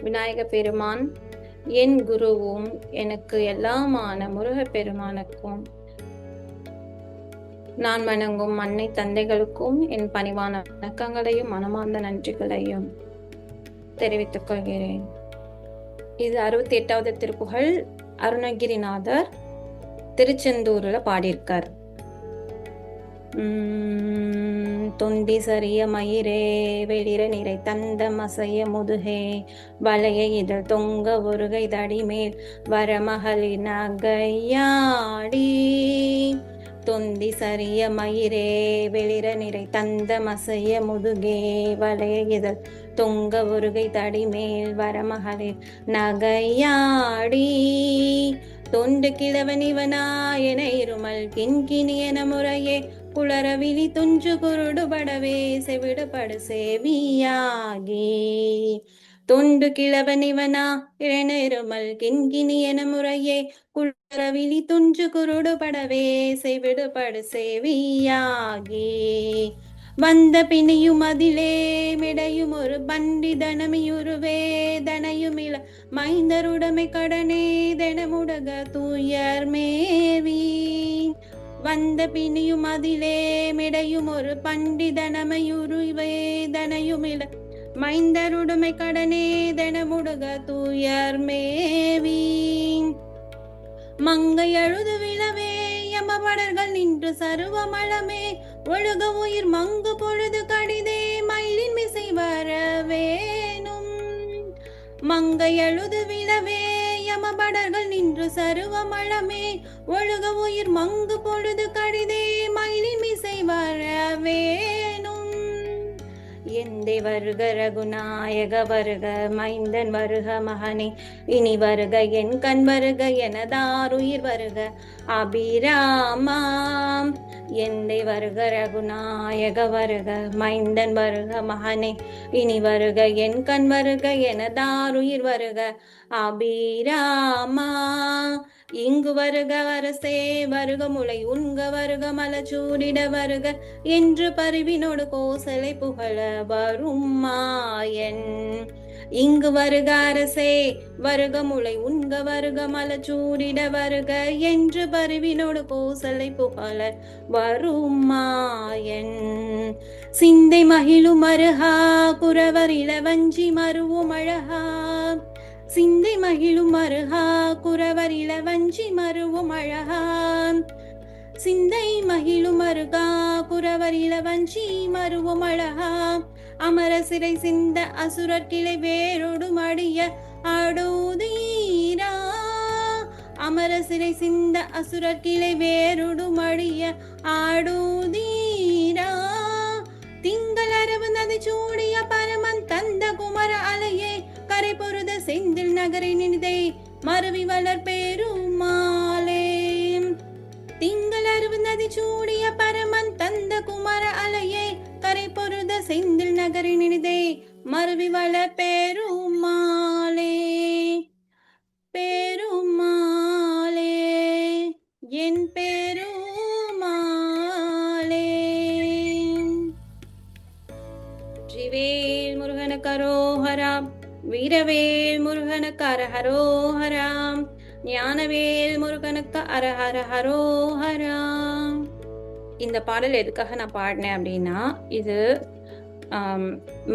விநாயக பெருமான் என் குருவும் எனக்கு எல்லாமான முருகப்பெருமானுக்கும் நான் வணங்கும் அன்னை தந்தைகளுக்கும் என் பணிவான வணக்கங்களையும் மனமார்ந்த நன்றிகளையும் தெரிவித்துக் கொள்கிறேன். இது 68வது திருப்புகழ். அருணகிரிநாதர் திருச்செந்தூர்ல பாடியிருக்கார். தொந்தி சரிய மயிரே வெளிர நிறை தந்த மசைய முதுகே வளைய இதழ் தொங்க ஒருகை தடிமேல் வரமகளி நகையாடி. தொந்தி சரிய மயிரே வெளிர நிறை தந்த மசைய முதுகே வளைய இதழ் தொங்க ஒருகை தடிமேல் வரமகளிர் நகையாடி. தொண்டு கிழவன் இவனாயன இருமல் கிண்கிணியன முறையே குளரவிழி துஞ்சு குருடுபடவே செவிடுபடு சேவியாகி. தொண்டு கிழவன் இவனா இரண இருமல் கிண்கிணியன முறையே குளரவிழி துஞ்சு குருடுபடவே செவிடுபடு சேவியாகி. வந்த பிணியும் அதிலே மிடையும் ஒரு பண்டிதனமியுருவே தனையுமில மைந்தருடமை கடனே தெனமுடக தூயர் மேவி. வந்த பிணியும் அதிலே மிடையும் ஒரு பண்டிதனமையுருவே தனையுமில மைந்தருடமை கடனே தெனமுடக தூயர் மேவி. மங்கை அழுது விழவே யமபடர்கள் நின்று சருவமளமே ஒழுக உயிர் மங்கு பொழுது கடிதே மயிலின் மிசை வரவேனும். மங்கை அழுது விழவே யமபடர்கள் நின்று சருவமளமே ஒழுக உயிர் மங்கு பொழுது கடிதே மயிலின் மிசை வரவேனும். எந்தை வருக ரகுநாயக வருக மைந்தன் வருக மகனே இனி வருக என் கண் வருக எனதாருயிர் வருக அபிராமாம். எந்தை வருக ரகுநாயக வருக மைந்தன் வருக மகனே இனி வருக என் கண் வருக எனதாருயிர் வருக அபிராமா. இங்கு வருக அரசே வருக முளை உண்க வருக மலச்சூடிட வருக என்று பரிவினோடு கோசலை புகழ வரும் மாயன். இங்கு வருக அரசே வருக முளை உண்க வருக மலச்சூடிட வருக என்று பரிவினோடு கோசலை புகழ வரும் மாயன். சிந்தை மகிழும் மருகா குறவர் இளவஞ்சி மருவும் அழகா. சிந்தை மகிழும் மருகா குறவர் இளவஞ்சி மருவும் அழகா. சிந்தை மகிழும் மருகா குறவர் இளவஞ்சி மருவும் அழகா. அமர சிறை சிந்த அசுரர் கிளை வேரோடு மடிய ஆடோதீரா. அமர சிறை சிந்த அசுரர் கிளை வேரோடு மடிய ஆடோதீரா. திங்கள் அரவு நதி சூடிய பரமன் தந்த குமர அலையே கரை பொருத செந்தில் நகரை நினைதை மருவி வளர் பெருமாளே. திங்கள் அரவு நதி சூடிய பரமன் தந்த குமர அலையே கரை பொருத செந்தில் நகரை நினைதை மருவி வளர் பெருமாளே. பெருமாளே என் பெருமாளே. வெற்றிவேல் முருகனுக்கு அரோகரா. வீரவேல் முருகனுக்கு அரஹரோஹரா. ஞானவேல் முருகனுக்கு அரஹர ஹரோஹரா. இந்த பாடல் எதுக்காக நான் பாடினேன் அப்படின்னா, இது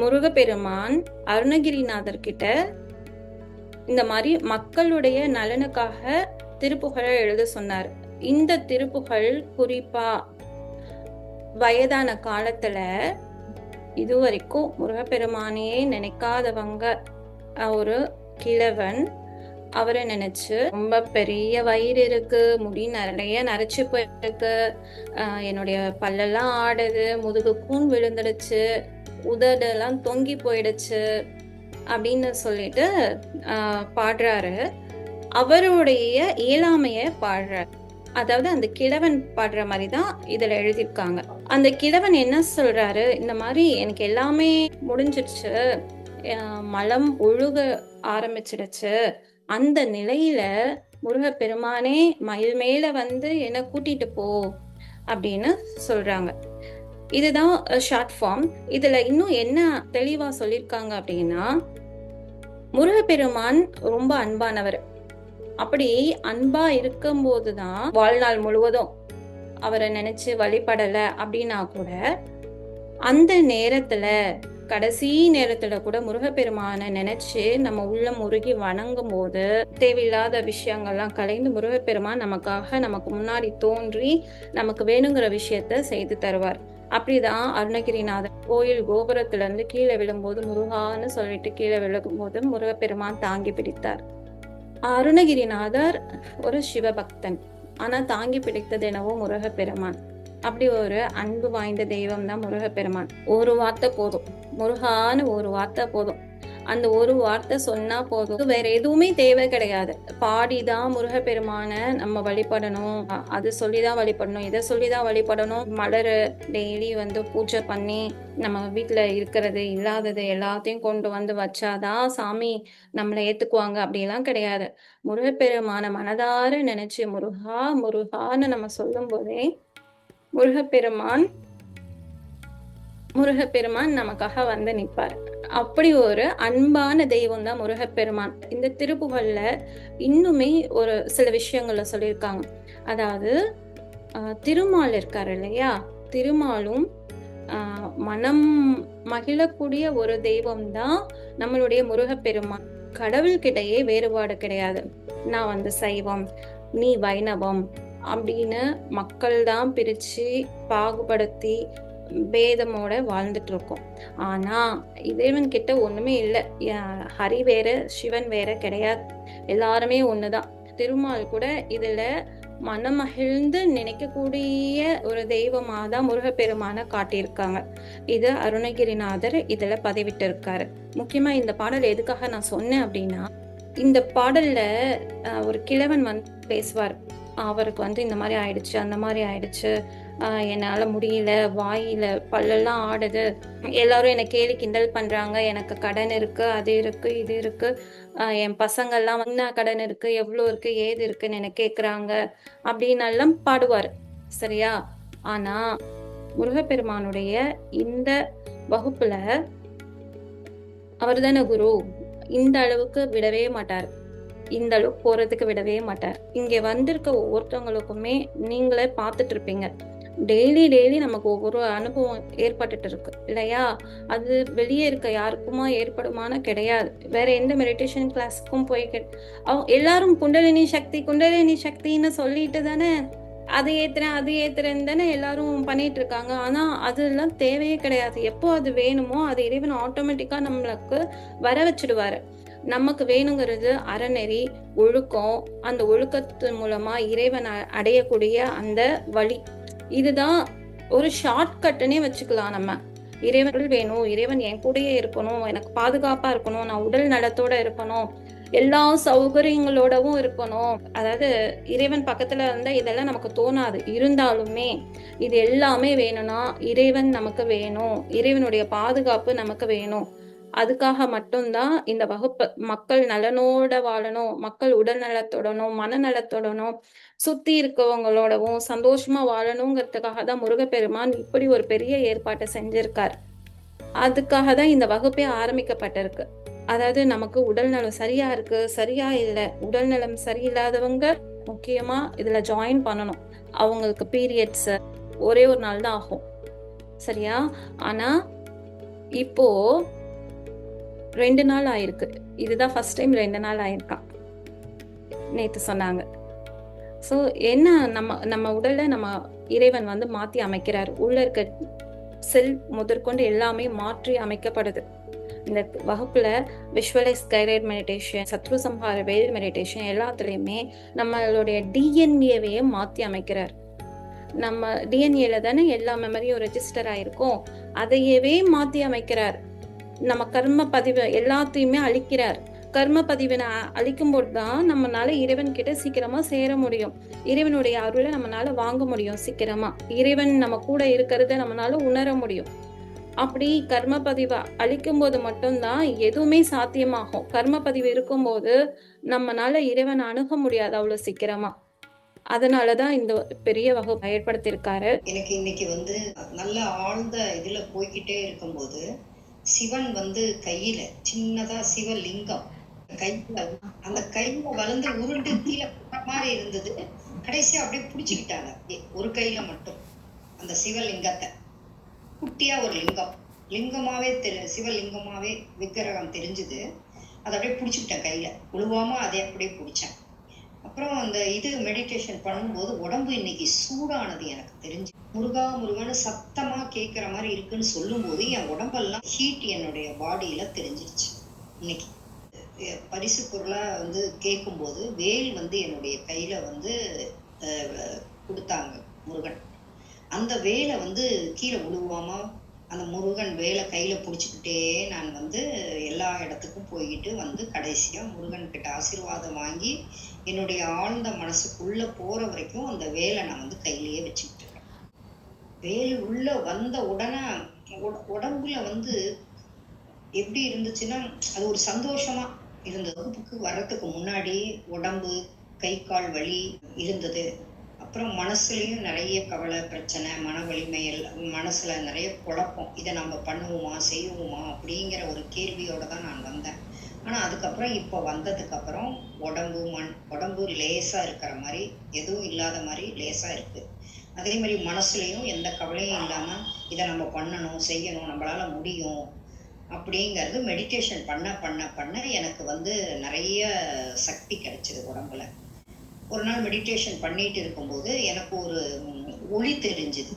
முருகப்பெருமான் அருணகிரிநாதர் கிட்ட இந்த மாதிரி மக்களுடைய நலனுக்காக திருப்புகழை எழுத சொன்னார். இந்த திருப்புகழ் குறிப்பா வயதான காலத்துல இதுவரைக்கும் முருகப்பெருமானையே நினைக்காதவங்க ஒரு கிழவன் அவரை நினைச்சு ரொம்ப பெரிய வயிறு இருக்கு, முடி நிறைய நரைச்சு போயிருக்கு, என்னுடைய பல்லெல்லாம் ஆடுது, முதுகு கூன் விழுந்துடுச்சு, உதடெல்லாம் தொங்கி போயிடுச்சு அப்படின்னு சொல்லிட்டு பாடுறாரு. அவருடைய இயலாமைய பாடுறாரு. அதாவது அந்த கிழவன் பாடுற மாதிரி தான் இதுல எழுதியிருக்காங்க. அந்த கிழவன் என்ன சொல்றாரு, இந்த மாதிரி எனக்கு எல்லாமே முடிஞ்சிடுச்சு, மலம் ஒழுக ஆரம்பிச்சிடுச்சு, அந்த நிலையில முருகப்பெருமானே மயில் மேல வந்து என்ன கூட்டிட்டு போ அப்படின்னு சொல்றாங்க. இதுதான் ஷார்ட் ஃபார்ம். இதுல இன்னும் என்ன தெளிவா சொல்லியிருக்காங்க அப்படின்னா, முருகப்பெருமான் ரொம்ப அன்பானவர். அப்படி அன்பா இருக்கும்போது தான் வாழ்நாள் முழுவதும் அவரை நினைச்சு வழிபடல அப்படின்னா கூட அந்த நேரத்துல கடைசி நேரத்துல கூட முருகப்பெருமானை நினைச்சு நம்ம உள்ளம் உருகி வணங்கும் போது தேவையில்லாத விஷயங்கள்லாம் கலைந்து முருகப்பெருமான் நமக்கு முன்னாடி தோன்றி நமக்கு வேணுங்கிற விஷயத்த செய்து தருவார். அப்படிதான் அருணகிரிநாதர் கோயில் கோபுரத்துல இருந்து கீழே விழும்போது முருகான்னு சொல்லிட்டு கீழே விழுகும்போது முருகப்பெருமான் தாங்கி பிடித்தார். அருணகிரிநாதர் ஒரு சிவபக்தன், ஆனா தாங்கி பிடித்தது என்னவோ முருகப்பெருமான். அப்படி ஒரு அன்பு வாய்ந்த தெய்வம் தான் முருகப்பெருமான். ஒரு வார்த்தை போதும், முருகான்னு ஒரு வார்த்தை போதும். அந்த ஒரு வார்த்தை சொன்னா போதும், வேற எதுவுமே தேவை கிடையாது. பாடிதான் முருகப்பெருமான நம்ம வழிபடணும், அது சொல்லிதான் வழிபடணும், இதை சொல்லிதான் வழிபடணும். மலர் டெய்லி பூஜை பண்ணி நம்ம வீட்டுல இருக்கிறது இல்லாதது எல்லாத்தையும் கொண்டு வச்சாதான் சாமி நம்மளை ஏத்துக்குவாங்க அப்படிலாம் கிடையாது. முருகப்பெருமான மனதார நினைச்சு முருகா முருகான்னு நம்ம சொல்லும் போதே முருகப்பெருமான் நமக்காக நிற்பார். அப்படி ஒரு அன்பான தெய்வம் தான் முருகப்பெருமான். இந்த திருப்புகழ்ல இன்னுமே ஒரு சில விஷயங்கள சொல்லியிருக்காங்க. அதாவது திருமால் இருக்காரு இல்லையா, திருமாலும் மனம் மகிழக்கூடிய ஒரு தெய்வம் தான் நம்மளுடைய முருகப்பெருமான். கடவுள்கிட்டயே வேறுபாடு கிடையாது. நான் சைவம், நீ வைணவம் அப்படின்னு மக்கள் தான் பிரிச்சு பாகுபடுத்தி பேதமோட வாழ்ந்துட்டு இருக்கோம். ஆனா இறைவன் கிட்ட ஒண்ணுமே இல்லை. ஹரி வேற சிவன் வேற கிடையாது, எல்லாருமே ஒண்ணுதான். திருமால் கூட இதுல மனமகிழ்ந்து நினைக்கக்கூடிய ஒரு தெய்வமாதான் முருகப்பெருமான காட்டியிருக்காங்க. இது அருணகிரிநாதர் இதுல பதிவிட்டு இருக்காரு. முக்கியமா இந்த பாடல் எதுக்காக நான் சொன்னேன் அப்படின்னா, இந்த பாடல்ல ஒரு கிழவன் பேசுவார். அவருக்கு இந்த மாதிரி ஆயிடுச்சு, அந்த மாதிரி ஆயிடுச்சு, என்னால முடியல, வாயில பல்லெல்லாம் ஆடுது, எல்லாரும் என்னை கேலி கிண்டல் பண்றாங்க, எனக்கு கடன் இருக்கு, அது இருக்கு, இது இருக்கு, என் பசங்கள்லாம் என்ன கடன் இருக்கு, எவ்வளவு இருக்கு, ஏது இருக்குன்னு என்ன கேக்குறாங்க அப்படின்னு எல்லாம் பாடுவார். சரியா? ஆனா முருகப்பெருமானுடைய இந்த வகுப்புல அவர் தானே குரு, இந்த அளவுக்கு விடவே மாட்டார், இந்த அளவுக்கு போறதுக்கு விடவே மாட்டார். இங்க வந்திருக்க ஒவ்வொருத்தவங்களுக்குமே நீங்களே பார்த்துட்டு இருப்பீங்க, டெய்லி நமக்கு ஒவ்வொரு அனுபவம் ஏற்பட்டுட்டு இருக்கு இல்லையா? அது வெளியே இருக்க யாருக்குமா ஏற்படுமான கிடையாது. வேற எந்த மெடிடேஷன் கிளாஸுக்கும் போய் எல்லாரும் குண்டலினி சக்தின்னு சொல்லிட்டு தானே அது ஏத்துறேன்னு தானே எல்லாரும் பண்ணிட்டு இருக்காங்க. ஆனா அதெல்லாம் தேவையே கிடையாது. எப்போ அது வேணுமோ அது இறைவன் ஆட்டோமேட்டிக்கா நம்மளுக்கு வர வச்சிடுவாரு. நமக்கு வேணுங்கிறது அறநெறி, ஒழுக்கம். அந்த ஒழுக்கத்து மூலமா இறைவன் அடையக்கூடிய அந்த வழி, இதுதான் ஒரு ஷார்ட்கட்டுன்னே வச்சுக்கலாம். நம்ம இறைவன் வேணும், இறைவன் என் கூடயே இருக்கணும், எனக்கு பாதுகாப்பா இருக்கணும், நான் உடல் நலத்தோட இருக்கணும், எல்லா சௌகரியங்களோடவும் இருக்கணும். அதாவது இறைவன் பக்கத்துல இருந்தா இதெல்லாம் நமக்கு தோணாது. இருந்தாலுமே இது எல்லாமே வேணும்னா இறைவன் நமக்கு வேணும், இறைவனுடைய பாதுகாப்பு நமக்கு வேணும். அதுக்காக மட்டும்தான் இந்த வகுப்பு. மக்கள் நலனோட வாழணும், மக்கள் உடல் நலத்தோடனும் மனநலத்தோடனும் சுத்தி இருக்கவங்களோடவும் சந்தோஷமா வாழணுங்கிறதுக்காக தான் முருகப்பெருமான் இப்படி ஒரு பெரிய ஏற்பாட்டை செஞ்சிருக்கார். அதுக்காக தான் இந்த வகுப்பே ஆரம்பிக்கப்பட்டிருக்கு. அதாவது நமக்கு உடல் நலம் சரியா இருக்கு, சரியா இல்லை, உடல் நலம் சரியில்லாதவங்க முக்கியமா இதுல ஜாயின் பண்ணணும். அவங்களுக்கு பீரியட்ஸ் ஒரே ஒரு நாள் தான் ஆகும், சரியா? ஆனா இப்போ 2 நாள் ஆயிருக்கு. இதுதான் ஃபர்ஸ்ட் டைம் 2 நாள் ஆயிருக்கான் நேத்து சொன்னாங்க. ஸோ என்ன, நம்ம உடல்ல நம்ம இறைவன் மாத்தி அமைக்கிறார். உள்ள இருக்க செல் முதற்கொண்டு எல்லாமே மாற்றி அமைக்கப்படுது. இந்த வகுப்புல விஷுவலைஸ் கைடட் மெடிடேஷன், சத்ரு சம்ஹார வேல் மெடிடேஷன் எல்லாத்துலயுமே நம்மளுடைய டிஎன்ஏவையே மாத்தி அமைக்கிறார். நம்ம டிஎன்ஏல தானே எல்லா மெமரியும் ரெஜிஸ்டர் ஆயிருக்கும், அதையவே மாத்தி அமைக்கிறார். நம்ம கர்ம பதிவு எல்லாத்தையுமே அழிக்கிறார். கர்ம பதிவினை அழிக்கும் போதுதான் நம்மளால இறைவன் கிட்ட சீக்கிரமா சேர முடியும். இறைவனுடைய அருளை நம்மளால வாங்க முடியும் சீக்கிரமா. இறைவன் நம்ம கூட இருக்கிறத நம்மளால உணர முடியும். அப்படி கர்ம பதிவை அழிக்கும் போது மட்டும்தான் எதுவுமே சாத்தியமாகும். கர்ம பதிவு இருக்கும்போது நம்மளால இறைவன் அணுக முடியாது அவ்வளவு சீக்கிரமா. அதனாலதான் இந்த பெரிய வகுப்பு ஏற்படுத்தியிருக்காரு. எனக்கு இன்னைக்கு நல்ல ஆழ்ந்த இதுல போய்கிட்டே இருக்கும்போது சிவன் கையில சின்னதா சிவலிங்கம் கையில அந்த கையில வளர்ந்து உருண்டு கீழே போற மாதிரி இருந்தது. கடைசியா அப்படியே புடிச்சுக்கிட்டாங்க. ஒரு கையில மட்டும் அந்த சிவலிங்கத்தை. குட்டியா ஒரு லிங்கம். லிங்கமாவே சிவலிங்கமாவே விக்கிரகம் தெரிஞ்சுது. அதை அப்படியே புடிச்சுக்கிட்டேன் கையில. உழுவாம அதை அப்படியே புடிச்சேன். அப்புறம் அந்த இது மெடிடேஷன் பண்ணும்போது உடம்பு இன்னைக்கு சூடானது எனக்கு தெரிஞ்சு. முருகா முருகான்னு சத்தமா கேட்கிற மாதிரி இருக்குன்னு சொல்லும்போது என் உடம்பெல்லாம் ஹீட் என்னுடைய பாடியில தெரிஞ்சிருச்சு. இன்னைக்கு பரிசு பொருளா வந்து கேட்கும்போது வேல் வந்து என்னுடைய கையில வந்து கொடுத்தாங்க முருகன். அந்த வேலை வந்து கீழே விழுவாம அந்த முருகன் வேலை கையில பிடிச்சிக்கிட்டே நான் வந்து எல்லா இடத்துக்கும் போய்கிட்டு வந்து கடைசியா முருகன் கிட்ட ஆசீர்வாதம் வாங்கி என்னுடைய ஆழ்ந்த மனசுக்குள்ள போற வரைக்கும் அந்த வேலை நான் வந்து கையிலேயே வச்சுக்கிட்டு இருக்கேன். வேல் உள்ள வந்த உடனே உடம்புல வந்து எப்படி இருந்துச்சுன்னா அது ஒரு சந்தோஷமா இருந்தது. வகுப்புக்கு வர்றதுக்கு முன்னாடி உடம்பு கை கால் வலி இருந்தது. அப்புறம் மனசுலயும் நிறைய கவலை பிரச்சனை மன வலிமையில் மனசுல நிறைய குழப்பம். இதை நம்ம பண்ணுவோமா செய்வோமா அப்படிங்கிற ஒரு கேள்வியோட தான் நான் வந்தேன். ஆனா அதுக்கப்புறம் இப்போ வந்ததுக்கு அப்புறம் உடம்பு லேசா இருக்கிற மாதிரி எதுவும் இல்லாத மாதிரி லேசா இருக்கு. அதே மாதிரி மனசுலயும் எந்த கவலையும் இல்லாம இதை நம்ம பண்ணணும் செய்யணும் நம்மளால முடியும் அப்படிங்கிறது மெடிடேஷன் பண்ண பண்ண பண்ண எனக்கு வந்து நிறைய சக்தி கிடைச்சது உடம்புல. ஒரு நாள் மெடிடேஷன் பண்ணிட்டு இருக்கும்போது எனக்கு ஒரு ஒளி தெரிஞ்சுது.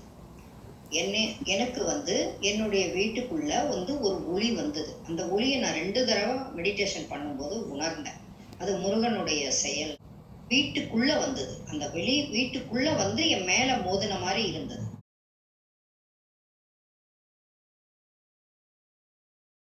எனக்கு வந்து என்னுடைய வீட்டுக்குள்ள வந்து ஒரு ஒளி வந்தது. அந்த ஒளியை நான் 2 தடவை மெடிடேஷன் பண்ணும்போது உணர்ந்தேன். அது முருகனுடைய செயல். வீட்டுக்குள்ள வந்தது. அந்த வீட்டுக்குள்ள வந்து என் மேல மோதின மாதிரி இருந்தது.